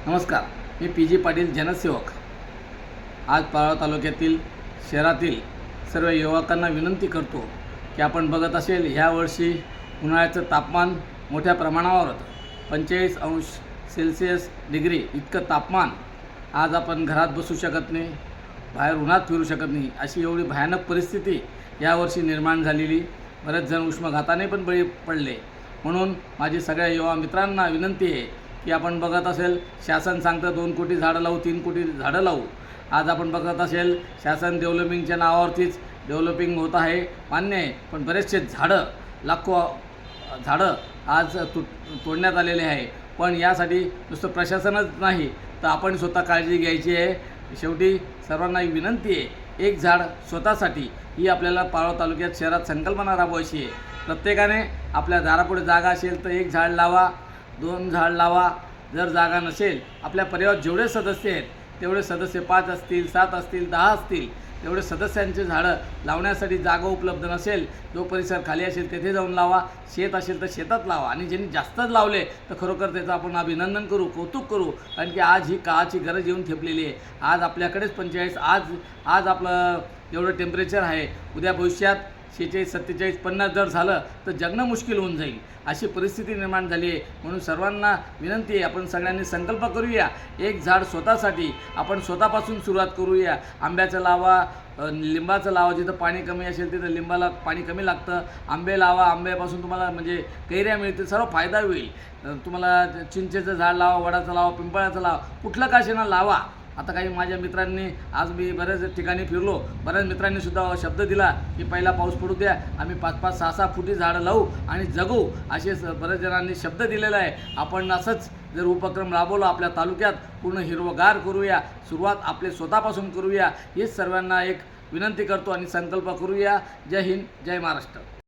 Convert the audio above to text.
नमस्कार, मी P G Patil जनसेवक। आज पारोळा तालुक्यातील शहरातील सर्व युवकांना विनंती करतो की आपण बघत असेल ह्या वर्षी उन्हाळ्याचं तापमान मोठ्या प्रमाणावर होतं। 45°C डिग्री इतकं तापमान। आज आपण घरात बसू शकत नाही, बाहेर उन्हात फिरू शकत नाही, अशी एवढी भयानक परिस्थिती यावर्षी निर्माण झालेली। बरेच जण उष्माघाताने पण बळी पडले। म्हणून माझी सगळ्या युवा मित्रांना विनंती आहे की आपण बघत असेल शासन सांगतं 2 कोटी झाडं लावू, 3 कोटी झाडं लावू। आज आपण बघत असेल शासन डेव्हलपिंगच्या नावावरतीच डेव्हलपिंग होत आहे, मान्य आहे, पण बरेचसे झाडं लाखो झाडं आज तोडण्यात आलेले आहे। पण यासाठी नुसतं प्रशासनच नाही तर आपण स्वतः काळजी घ्यायची आहे। शेवटी सर्वांना एक विनंती आहे, एक झाड स्वतःसाठी ही आपल्याला पारोळा तालुक्यात शहरात संकल्पना राबवायची आहे। प्रत्येकाने आपल्या दारापुढे जागा असेल तर 1 झाड लावा, 2 झाड लावा। जर जागा नसेल, आपल्या परिवारात जेवढे सदस्य आहेत तेवढे सदस्य 5 असतील, 7 असतील, 10 असतील, तेवढे सदस्यांचे झाडं लावण्यासाठी जागा उपलब्ध नसेल, जो परिसर खाली असेल तेथे जाऊन लावा। शेत असेल तर शेतात लावा। आणि ज्यांनी जास्तच लावले तर खरोखर त्याचं आपण अभिनंदन करू, कौतुक करू, कारण की आज ही काळाची गरज येऊन ठेपलेली आहे। आज आपल्याकडेच 45 आज आपलं एवढं टेम्परेचर आहे, उद्या भविष्यात 46, 47, 50 जर झालं तर जगणं मुश्किल होऊन जाईल, अशी परिस्थिती निर्माण झाली आहे। म्हणून सर्वांना विनंती आहे, आपण सगळ्यांनी संकल्प करूया, 1 झाड स्वतःसाठी। आपण स्वतःपासून सुरुवात करूया। आंब्याचं लावा, लिंबाचं लावा, जिथं पाणी कमी असेल तिथं लिंबाला पाणी कमी लागतं। आंबे लावा, आंब्यापासून तुम्हाला म्हणजे कैऱ्या मिळतील, सर्व फायदा होईल। तुम्हाला चिंचेचं झाड लावा, वडाचं लावा, पिंपळाचं लावा, कुठलं का असेना लावा। आता काही माझ्या मित्रांनी, आज मी बऱ्याच ठिकाणी फिरलो, बऱ्याच मित्रांनी सुद्धा शब्द दिला की पहिला पाऊस पडू द्या, आम्ही 5-5, 6-6 फुटी झाडं लावू आणि जगू, असे बऱ्याच जणांनी शब्द दिलेला आहे। आपण असंच जर उपक्रम राबवला, आपल्या तालुक्यात पूर्ण हिरवगार करूया। सुरुवात आपले स्वतःपासून करूया, हेच सर्वांना एक विनंती करतो आणि संकल्प करूया। जय हिंद, जय महाराष्ट्र।